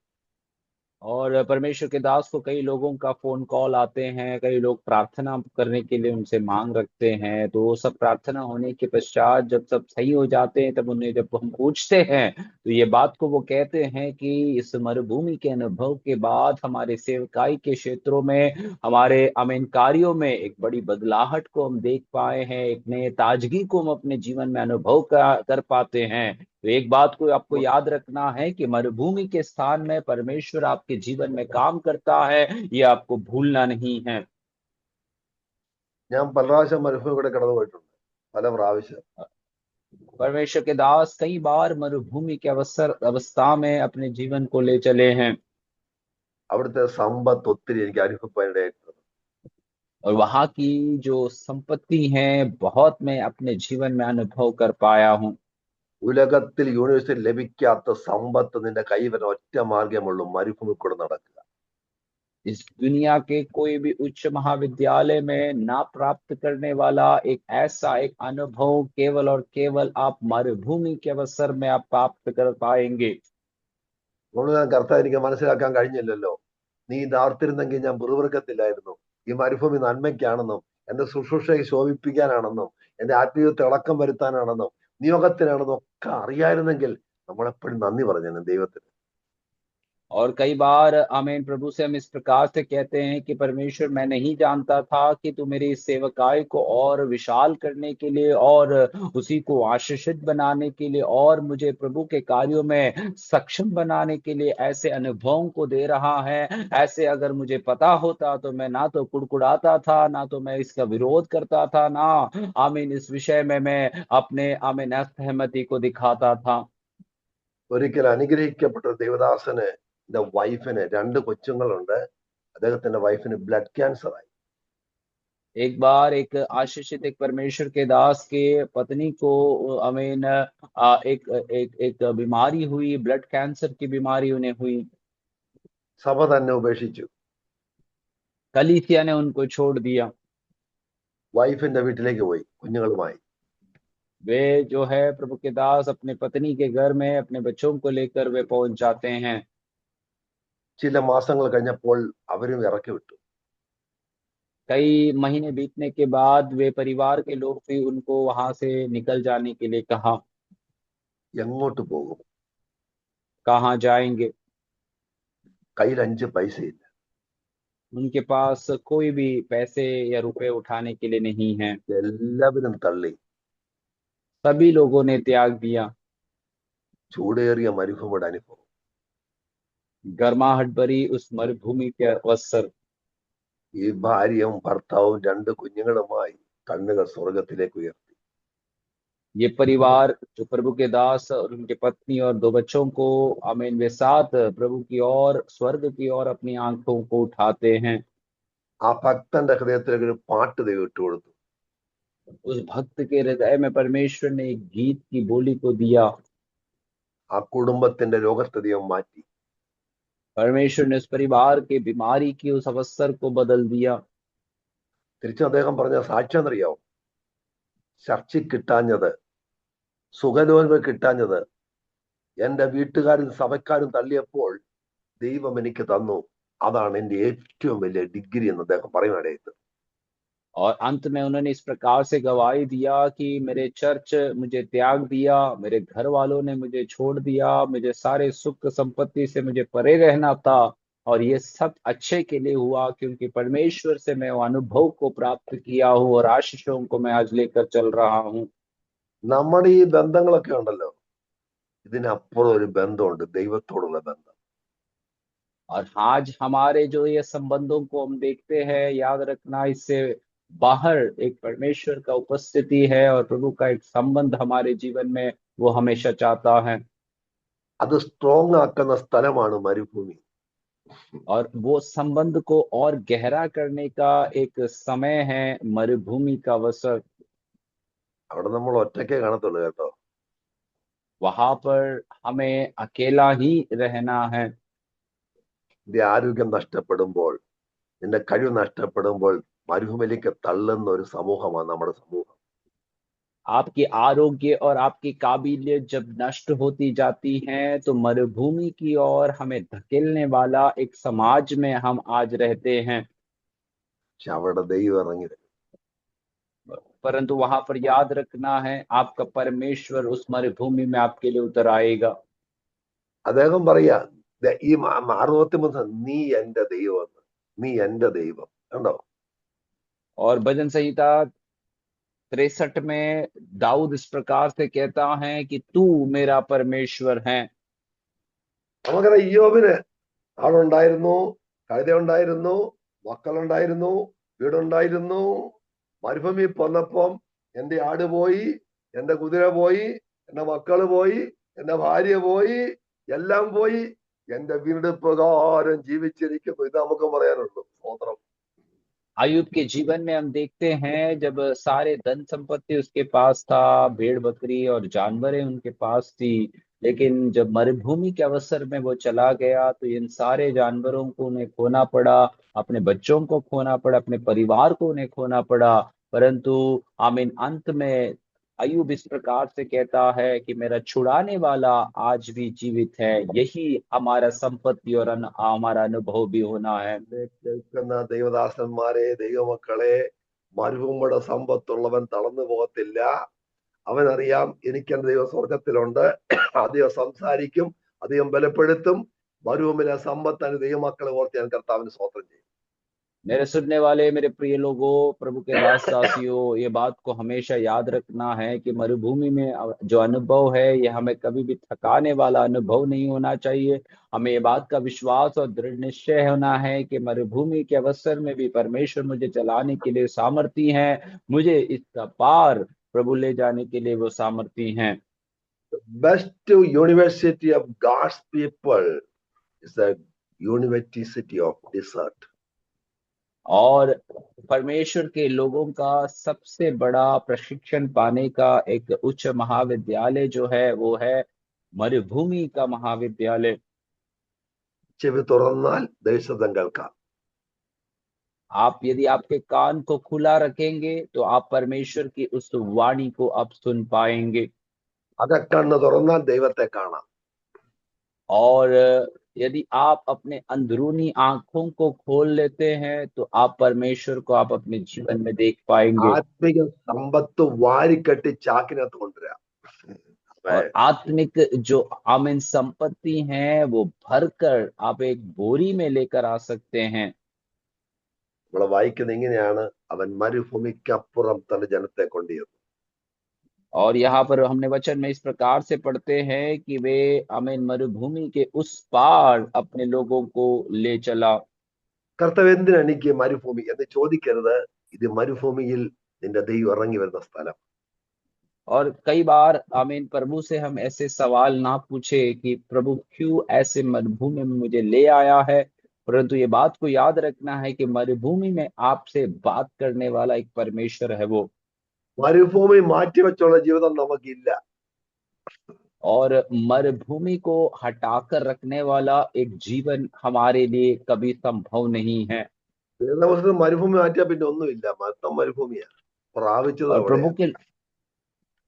Speaker 1: और परमेश्वर के दास को कई लोगों का फोन कॉल आते हैं, कई लोग प्रार्थना करने के लिए उनसे मांग रखते हैं, तो वो सब प्रार्थना होने के पश्चात जब सब सही हो जाते हैं, तब उन्हें जब हम पूछते हैं तो ये बात को वो कहते हैं कि इस मरुभूमि के अनुभव के बाद हमारे सेवकाई के क्षेत्रों में, हमारे अमीन कार्यों में एक बड़ी बदलाहट को हम देख पाए हैं, एक नए ताजगी को हम अपने जीवन में अनुभव कर पाते हैं। तो एक बात को आपको याद रखना है कि मरुभूमि के स्थान में परमेश्वर आपके जीवन में काम करता है, ये आपको भूलना नहीं है।
Speaker 3: ഞാൻ പല പ്രാവശ്യം മരുഭൂമി കൂടെ കടന്നു പോയിട്ടുണ്ട്, പല പ്രാവശ്യം.
Speaker 1: परमेश्वर के दास कई बार मरुभूमि के अवस्था में अपने जीवन को ले चले हैं,
Speaker 3: അവിടുത്തെ സമ്പത്ത് ഒത്തിരി എനിക്ക് അനുഭവപ്പെടേണ്ടതായിട്ടുണ്ട്.
Speaker 1: और वहां की जो संपत्ति है बहुत मैं अपने जीवन में अनुभव कर पाया हूँ।
Speaker 3: ഉലകത്തിൽ യൂണിവേഴ്സിറ്റി ലഭിക്കാത്ത സമ്പത്ത് നിന്റെ കൈവരാൻ ഒറ്റ മാർഗമുള്ളൂ, മരുഭൂമി കൂടെ നടക്കുക.
Speaker 1: इस दुनिया के कोई भी उच्च महाविद्यालय में ना प्राप्त करने वाला एक ऐसा एक अनुभव केवल और केवल आप मरुभूमि के अवसर में आप प्राप्त कर पाएंगे।
Speaker 3: ഞാൻ കർത്താവ്, എനിക്ക് മനസ്സിലാക്കാൻ കഴിഞ്ഞില്ലല്ലോ, നീ ഇതാർത്തിരുന്നെങ്കിൽ ഞാൻ പിറുപിറുക്കത്തില്ലായിരുന്നു. ഈ മരുഭൂമി നന്മയ്ക്കാണെന്നും എന്റെ ശുശ്രൂഷയെ ശോഭിപ്പിക്കാനാണെന്നും എന്റെ ആത്മീയ തിളക്കം വരുത്താനാണെന്നും നിയോഗത്തിനാണെന്നും ഒക്കെ അറിയായിരുന്നെങ്കിൽ നമ്മളെപ്പോഴും നന്ദി പറഞ്ഞേനെ ദൈവത്തിന്.
Speaker 1: और कई बार आमीन प्रभु से हम इस प्रकार से कहते हैं कि परमेश्वर, मैं नहीं जानता था कि तू मेरी इस सेवकाई को और विशाल करने के लिए और उसी को आशीषित बनाने के लिए और मुझे प्रभु के कार्यों में सक्षम बनाने के लिए ऐसे अनुभवों को दे रहा है। ऐसे अगर मुझे पता होता तो मैं ना तो कुड़कुड़ाता था, ना तो मैं इसका विरोध करता था, ना आमीन इस विषय में मैं अपने आमीन असहमति को दिखाता था।
Speaker 3: ഒരിക്കൽ അനുഗ്രഹിക്കപ്പെട്ട ഒരു ദേവദാസന്, എന്റെ വൈഫിന് 2 കൊച്ചുങ്ങളുണ്ട്, അദ്ദേഹത്തിന്റെ വൈഫിന് ബ്ലഡ് ക്യാൻസർ ആയി.
Speaker 1: एक बार एक आशीषित एक परमेश्वर के दास के पत्नी को अमीन एक एक एक बीमारी हुई, ब्लड कैंसर की बीमारी उन्हें हुई।
Speaker 3: സഭ തന്നെ ഉപേക്ഷിച്ചു.
Speaker 1: कलीसिया ने उनको छोड़ दिया।
Speaker 3: വൈഫിന്റെ വീട്ടിലേക്ക് പോയി കുഞ്ഞുങ്ങളുമായി.
Speaker 1: वे जो है प्रभु के दास अपने पत्नी के घर में अपने बच्चों को लेकर वे पहुंच जाते हैं।
Speaker 3: ചില മാസങ്ങൾ കഴിഞ്ഞപ്പോൾ അവരും ഇറക്കി വിട്ടു.
Speaker 1: कई महीने बीतने के बाद वे परिवार के लोग भी उनको वहां से निकल जाने के लिए कहा।
Speaker 3: എങ്ങോട്ട് പോകും?
Speaker 1: कहाँ जाएंगे?
Speaker 3: കയ്യിൽ 5 പൈസയില്ല.
Speaker 1: उनके पास कोई भी पैसे या रुपए उठाने के लिए नहीं है।
Speaker 3: എല്ലാവരും തള്ളി.
Speaker 1: सभी लोगों ने त्याग दिया।
Speaker 3: ചൂടേറിയ മരുഭൂമിയുടെ അനുഭവം.
Speaker 1: गर्माहट भरी उस मरुभूमि के अवसर।
Speaker 3: ഈ ഭാര്യയും ഭർത്താവും 2 കുഞ്ഞുങ്ങളുമായി കണ്ണുകൾ സ്വർഗത്തിലേക്ക് ഉയർത്തി.
Speaker 1: ये परिवार जो प्रभु के दास और उनके पत्नी और दो बच्चों को आमीन वे साथ प्रभु की ओर स्वर्ग की ओर अपनी आंखों को उठाते हैं।
Speaker 3: ആ ഭക്തന്റെ ഹൃദയത്തിലേക്ക് ഒരു പാട്ട് ദൈവം ഇട്ട് കൊടുത്തു.
Speaker 1: उस भक्त के हृदय में परमेश्वर ने एक गीत की बोली को दिया।
Speaker 3: ആ കുടുംബത്തിന്റെ രോഗത്തെ ദൈവം മാറ്റി.
Speaker 1: परमेश्वर ने उस परिवार के बीमारी की उस अवसर को बदल दिया।
Speaker 3: തിരിച്ചു അദ്ദേഹം പറഞ്ഞ സാക്ഷ്യം അറിയാവും, ചർച്ചിൽ കിട്ടാഞ്ഞത്, സുഖലോന്മ കിട്ടാഞ്ഞത് എന്റെ വീട്ടുകാരും സഭക്കാരും തള്ളിയപ്പോൾ ദൈവം എനിക്ക് തന്നു, അതാണ് എന്റെ ഏറ്റവും വലിയ ഡിഗ്രി എന്ന് അദ്ദേഹം പറയുവാനായിട്ട്.
Speaker 1: और अंत में उन्होंने इस प्रकार से गवाही दिया कि मेरे चर्च मुझे त्याग दिया, मेरे घर वालों ने मुझे छोड़ दिया, मुझे सारे सुख संपत्ति से मुझे परे रहना था, और ये सब अच्छे के लिए हुआ क्योंकि परमेश्वर से मैं वो अनुभव को प्राप्त किया हूँ और आशीषों को मैं आज लेकर चल रहा हूँ।
Speaker 3: നമ്മുടെ ഈ ബന്ധങ്ങളൊക്കെ ഉണ്ടല്ലോ, ഇതിനപ്പുറം ഒരു ബന്ധമുണ്ട്, ദൈവത്തോടുള്ള ബന്ധം.
Speaker 1: और आज हमारे जो ये संबंधों को हम देखते हैं, याद रखना इससे बाहर एक परमेश्वर का उपस्थिति है और प्रभु का एक संबंध हमारे जीवन में वो हमेशा चाहता है।
Speaker 3: അത് സ്ട്രോങ് ആക്കുന്ന സ്ഥലമാണ് മരുഭൂമി.
Speaker 1: और वो संबंध को और गहरा करने का एक समय है मरुभूमि का अवसर।
Speaker 3: അവിടെ നമ്മൾ ഒറ്റയ്ക്കേ കാണത്തുള്ളൂ കേട്ടോ.
Speaker 1: वहां पर हमें अकेला ही रहना है।
Speaker 3: നിന്റെ ആരോഗ്യം നഷ്ടപ്പെടുമ്പോൾ, നിന്റെ കഴിവ് നഷ്ടപ്പെടുമ്പോൾ മരുഭൂമിയിലേക്ക് തള്ളുന്ന ഒരു സമൂഹമാണ് നമ്മുടെ സമൂഹം.
Speaker 1: आपकी आरोग्य और आपकी काबिलियत जब नष्ट होती जाती है तो मरुभूमि की ओर हमें धकेलने वाला एक समाज में हम आज रहते हैं।
Speaker 3: പക്ഷെ അവിടെ ദൈവം ഇറങ്ങി വരും.
Speaker 1: परंतु वहां पर याद रखना है आपका परमेश्वर उस मरुभूमि में आपके लिए उतर आएगा।
Speaker 3: അദ്ദേഹം പറയാ, ഈ 63 നീ എന്റെ ദൈവം, നീ എന്റെ ദൈവം കണ്ടോ.
Speaker 1: और भजन संहिता 63 में दाऊद इस प्रकार से कहता है कि तू मेरा परमेश्वर है।
Speaker 3: നമുക്കറിയാം ഇയ്യോബിന് ആളുണ്ടായിരുന്നു, കഴുതയുണ്ടായിരുന്നു, മക്കളുണ്ടായിരുന്നു, വീടുണ്ടായിരുന്നു. മരുഭൂമി പോന്നപ്പം എന്റെ ആട് പോയി, എന്റെ കുതിര പോയി, എന്റെ മക്കള് പോയി, എന്റെ ഭാര്യ പോയി, എല്ലാം പോയി. എന്റെ വീട് പ്രകാരം ജീവിച്ചിരിക്കുന്നു. ഇത് നമുക്ക് പറയാനുള്ളൂ. സ്തോത്രം.
Speaker 1: अय्यूब के जीवन में हम देखते हैं जब सारे धन संपत्ति उसके पास था, भेड़ बकरी और जानवरें उनके पास थी, लेकिन जब मरुभूमि के अवसर में वो चला गया तो इन सारे जानवरों को उन्हें खोना पड़ा, अपने बच्चों को खोना पड़ा, अपने परिवार को उन्हें खोना पड़ा। परंतु आमीन अंत में अय्यूब इस प्रकार से कहता है कि मेरा छुड़ाने वाला आज भी जीवित है। यही हमारा संपत्ति और हमारा अनुभव भी होना है।
Speaker 3: കേൾക്കുന്ന ദൈവദാസന്മാരെ, ദൈവമക്കളെ, മരുഭൂമിയുടെ സമ്പത്തുള്ളവൻ തളർന്നു പോകത്തില്ല. അവനറിയാം എനിക്ക് എന്റെ ദൈവം സ്വർഗത്തിലുണ്ട്, അധികം സംസാരിക്കും, അധികം ബലപ്പെടുത്തും. മരുഭൂമിയിലെ സമ്പത്താണ് ദൈവമക്കളെ ഓർത്ത് ഞാൻ കർത്താവിന് സ്തോത്രം ചെയ്യും.
Speaker 1: मेरे सुनने वाले मेरे प्रिय लोगों, प्रभु के दास दासियों, ये बात को हमेशा याद रखना है कि मरुभूमि में जो अनुभव है ये हमें कभी भी थकाने वाला अनुभव नहीं होना चाहिए। हमें ये बात का विश्वास और दृढ़ निश्चय होना है कि मरुभूमि के अवसर में भी परमेश्वर मुझे चलाने के लिए सामर्थी है, मुझे इसका पार प्रभु ले जाने के लिए वो सामर्थी हैं।
Speaker 3: Best university of God's people is the university of desert.
Speaker 1: और परमेश्वर के लोगों का सबसे बड़ा प्रशिक्षण पाने का एक उच्च महाविद्यालय जो है वो है मरुभूमि का महाविद्यालय।
Speaker 3: ചെവി തുറന്നാൽ ദേശം കേൾക്കാം.
Speaker 1: आप यदि आपके कान को खुला रखेंगे तो आप परमेश्वर की उस वाणी को आप सुन पाएंगे।
Speaker 3: അകക്കണ്ണ് തുറന്നാൽ ദൈവത്തെ കാണാം.
Speaker 1: और यदि आप अपने अंदरूनी आंखों को खोल लेते हैं तो आप परमेश्वर को आप अपने जीवन में देख पाएंगे।
Speaker 3: ആത്മിക സമ്പത്ത് വാരിക്കെട്ടി ചാക്കിനകത്ത് കൊണ്ടുവരാം.
Speaker 1: और आत्मिक जो आमीन संपत्ति है वो भरकर आप एक बोरी में लेकर आ सकते हैं।
Speaker 3: നമ്മളെ വായിക്കുന്ന ഇങ്ങനെയാണ്, അവൻ മരുഭൂമിക്കപ്പുറം തന്റെ ജനത്തെ കൊണ്ടുവന്നു.
Speaker 1: और यहाँ पर हमने वचन में इस प्रकार से पढ़ते हैं कि वे आमीन मरुभूमि के उस पार अपने लोगों को ले चला।
Speaker 3: കർത്താവ് എന്തിനാണ് എനിക്ക് മരുഭൂമി എന്ന് ചോദിക്കരുത്. ഇത് മരുഭൂമിയിൽ നിന്റെ ദൈവം ഇറങ്ങി വരുന്ന സ്ഥലം.
Speaker 1: और कई बार आमीन प्रभु से हम ऐसे सवाल ना पूछे कि प्रभु क्यों ऐसे मरुभूमि में मुझे ले आया है, परंतु ये बात को याद रखना है कि मरुभूमि में आपसे बात करने वाला एक परमेश्वर है वो।
Speaker 3: മരുഭൂമി മാറ്റിവെച്ചുള്ള ജീവിതം നമുക്കില്ല.
Speaker 1: और मरुभूमि को हटाकर रखने वाला एक जीवन हमारे लिए कभी संभव नहीं है।
Speaker 3: വേദവസ്തു മരുഭൂമി മാറ്റിയാൽ പിന്നെ ഒന്നുമില്ല, മൊത്തം മരുഭൂമിയാ. പ്രാപിച്ചത്
Speaker 1: और
Speaker 3: അവിടെയാ.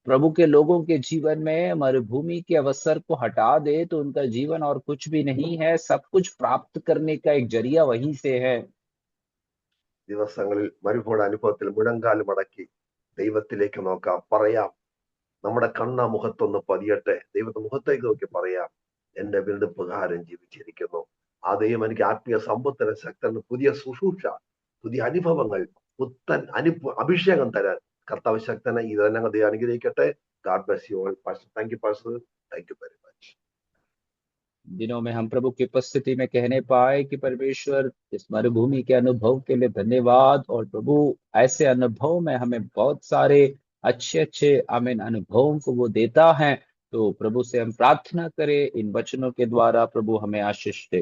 Speaker 1: प्रभु के लोगों के जीवन में मरुभूमि के अवसर को हटा दे तो उनका जीवन और कुछ भी नहीं है। सब कुछ प्राप्त करने का एक जरिया वहीं से है।
Speaker 3: ദിവസങ്ങളിൽ മരുഭൂമിയുടെ അനുഭവത്തിൽ മുഴങ്കാല് മടക്കി ദൈവത്തിലേക്ക് നോക്കാം, പറയാം, നമ്മുടെ കണ്ണ മുഖത്തൊന്ന് പതിയട്ടെ, ദൈവത്തെ മുഖത്തേക്ക് നോക്കി പറയാം, എന്റെ വീണ്ടെടുപ്പുകാരൻ ജീവിച്ചിരിക്കുന്നു. ആ ദൈവം എനിക്ക് ആത്മീയ സമ്പത്തിന് ശക്തന് പുതിയ ശുശ്രൂഷ, പുതിയ അനുഭവങ്ങൾ, പുത്തൻ അഭിഷേകം തരാൻ കർത്താവ് ശക്തനെ. ഇതെല്ലാം ദൈവം അനുഗ്രഹിക്കട്ടെ. God bless you all. Thank you pastor. Thank you very much.
Speaker 1: दिनों में हम प्रभु की उपस्थिति में कहने पाए कि परमेश्वर इस मरुभूमि के अनुभव के लिए धन्यवाद। और प्रभु ऐसे अनुभव में हमें बहुत सारे अच्छे अच्छे आमीन अनुभवों को वो देता है। तो प्रभु से हम प्रार्थना करें इन वचनों के द्वारा प्रभु हमें आशीष दे।